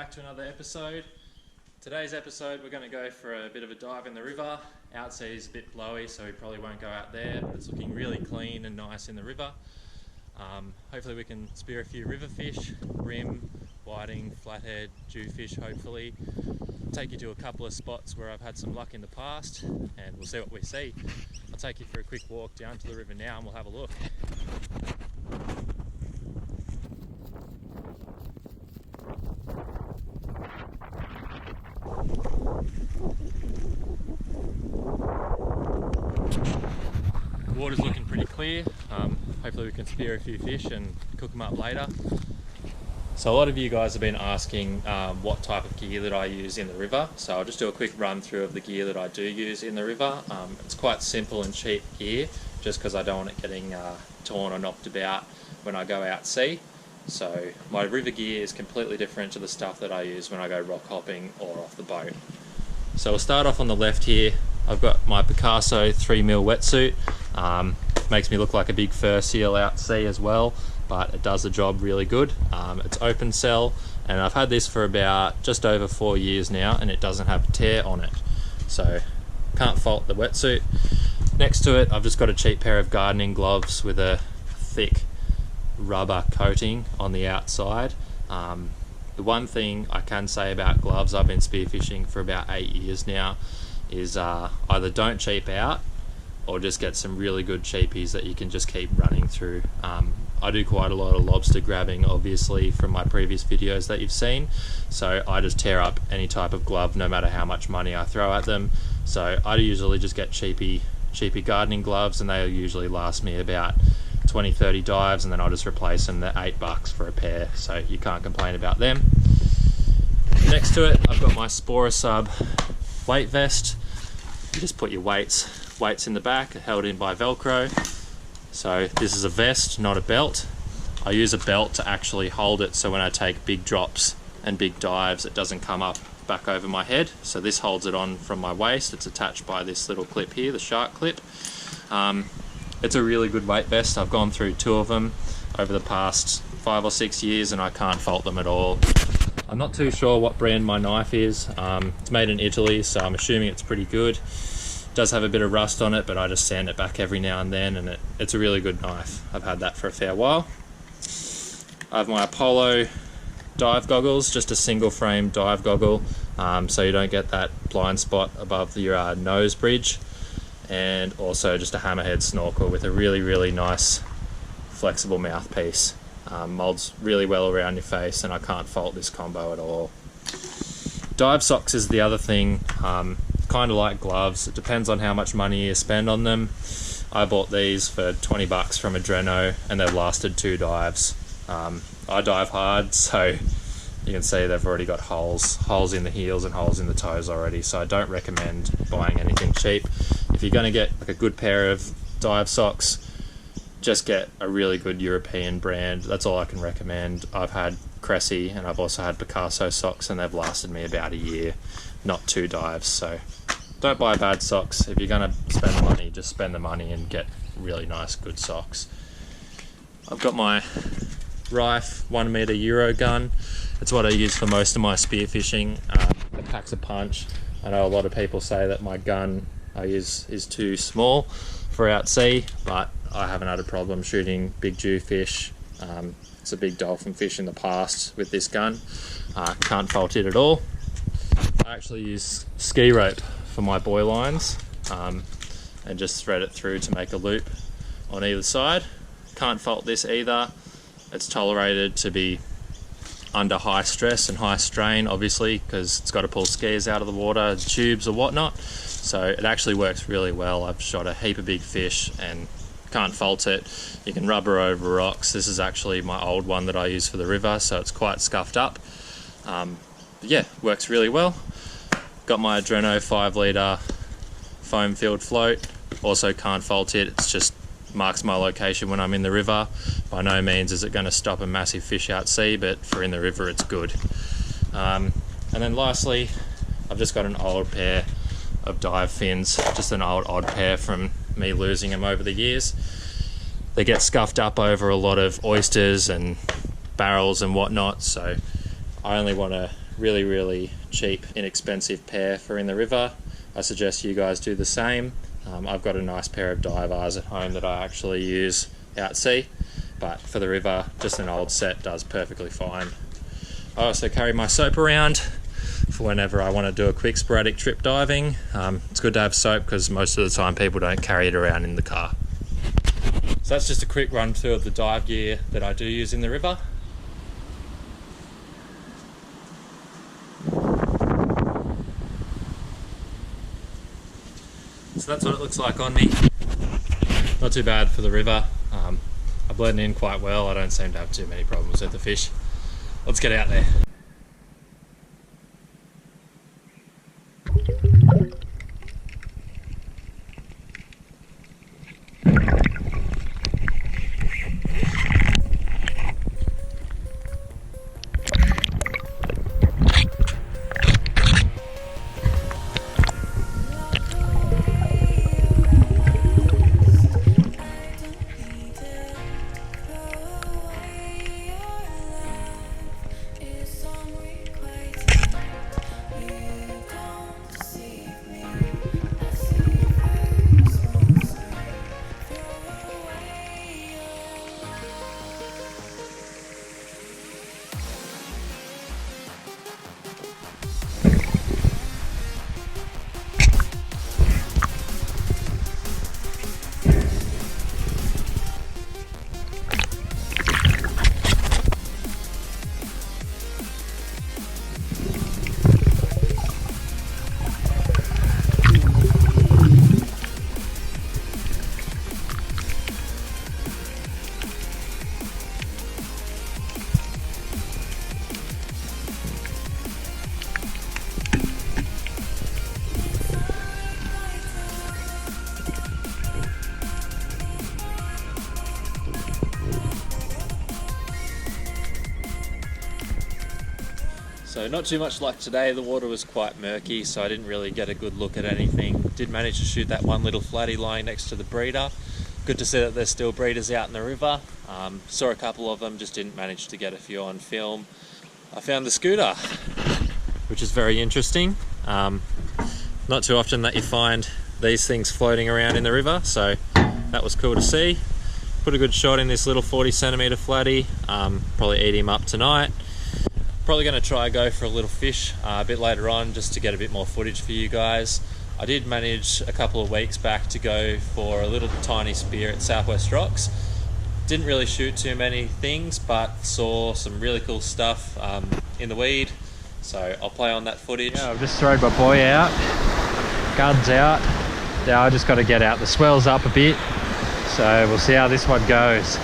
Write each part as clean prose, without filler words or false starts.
back to another episode. Today's episode we're going to go for a bit of a dive in the river. Outsea's a bit blowy, so we probably won't go out there, but it's looking really clean and nice in the river. Hopefully we can spear a few river fish, bream, whiting, flathead, jewfish hopefully. Take you to a couple of spots where I've had some luck in the past and we'll see what we see. I'll take you for a quick walk down to the river now and we'll have a look. The water's looking pretty clear. Hopefully we can spear a few fish and cook them up later. So a lot of you guys have been asking what type of gear that I use in the river. So I'll just do a quick run through of the gear that I do use in the river. It's quite simple and cheap gear, just because I don't want it getting torn or knocked about when I go out sea. So my river gear is completely different to the stuff that I use when I go rock hopping or off the boat. So we'll start off on the left here. I've got my Picasso 3mm wetsuit. Makes me look like a big fur seal out sea as well, but it does the job really good. It's open cell, and I've had this for about just over 4 years now, and it doesn't have a tear on it. So can't fault the wetsuit. Next to it, I've just got a cheap pair of gardening gloves with a thick rubber coating on the outside. The one thing I can say about gloves, I've been spearfishing for about 8 years now, is either don't cheap out or just get some really good cheapies that you can just keep running through. I do quite a lot of lobster grabbing, obviously, from my previous videos that you've seen, so I just tear up any type of glove no matter how much money I throw at them. So I usually just get cheapy gardening gloves, and they'll usually last me about 20-30 dives, and then I'll just replace them. They're $8 for a pair, so you can't complain about them. Next to it, I've got my Sub weight vest. You just put your weights in the back, held in by Velcro. So this is a vest, not a belt. I use a belt to actually hold it, so when I take big drops and big dives, it doesn't come up back over my head. So this holds it on from my waist. It's attached by this little clip here, the shark clip. It's a really good weight vest. I've gone through 2 of them over the past 5 or 6 years, and I can't fault them at all. I'm not too sure what brand my knife is. It's made in Italy, so I'm assuming it's pretty good. It does have a bit of rust on it, but I just sand it back every now and then, and it's a really good knife. I've had that for a fair while. I have my Apollo dive goggles, just a single frame dive goggle, so you don't get that blind spot above your nose bridge. And also just a hammerhead snorkel with a really nice flexible mouthpiece. Molds really well around your face, and I can't fault this combo at all. Dive socks is the other thing. Kind of like gloves, it depends on how much money you spend on them. I bought these for 20 bucks from Adreno, and they've lasted 2 dives. I dive hard, so you can see they've already got holes in the heels and holes in the toes already, so I don't recommend buying anything cheap. If you're going to get like a good pair of dive socks, just get a really good European brand. That's all I can recommend. I've had Cressy, and I've also had Picasso socks, and they've lasted me about a year, not 2 dives. So don't buy bad socks. If you're going to spend money, just spend the money and get really nice, good socks. I've got my Rife 1m Euro gun. It's what I use for most of my spearfishing. It packs a punch. I know a lot of people say that my gun I use is too small for out sea, but I haven't had a problem shooting big jewfish. It's a big dolphin fish in the past with this gun. Can't fault it at all. I actually use ski rope for my buoy lines, and just thread it through to make a loop on either side. Can't fault this either. It's tolerated to be under high stress and high strain, obviously, because it's got to pull skis out of the water, tubes or whatnot. So it actually works really well. I've shot a heap of big fish and can't fault it. You can rubber over rocks. This is actually my old one that I use for the river, so it's quite scuffed up. Yeah, works really well. Got my Adreno 5-litre foam filled float. Also can't fault it. It's just marks my location when I'm in the river. By no means is it going to stop a massive fish out sea, but for in the river it's good. And then lastly, I've just got an old pair of dive fins, just an odd pair from me losing them over the years. They get scuffed up over a lot of oysters and barrels and whatnot, so I only want to really cheap, inexpensive pair for in the river. I suggest you guys do the same. I've got a nice pair of dive bars at home that I actually use out sea, but for the river, just an old set does perfectly fine. I also carry my soap around for whenever I want to do a quick sporadic trip diving. It's good to have soap because most of the time people don't carry it around in the car. So that's just a quick run through of the dive gear that I do use in the river. So that's what it looks like on me. Not too bad for the river. I blend in quite well. I don't seem to have too many problems with the fish. Let's get out there. So not too much luck today. The water was quite murky, so I didn't really get a good look at anything. Did manage to shoot that one little flatty lying next to the breeder. Good to see that there's still breeders out in the river. Saw a couple of them, just didn't manage to get a few on film. I found the scooter, which is very interesting. Not too often that you find these things floating around in the river, so that was cool to see. Put a good shot in this little 40 centimeter flatty. Probably eat him up tonight. Probably going to try go for a little fish a bit later on just to get a bit more footage for you guys. I did manage a couple of weeks back to go for a little tiny spear at Southwest Rocks. Didn't really shoot too many things, but saw some really cool stuff in the weed, so I'll play on that footage. Yeah, I've just thrown my buoy out, guns out. Now I just got to get out the swells up a bit, so we'll see how this one goes.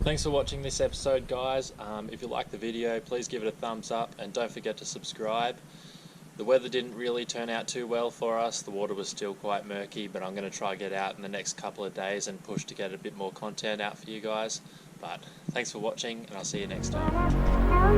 Thanks for watching this episode, guys. If you like the video, please give it a thumbs up and don't forget to subscribe. The weather didn't really turn out too well for us. The water was still quite murky, but I'm going to try to get out in the next couple of days and push to get a bit more content out for you guys. But thanks for watching, and I'll see you next time.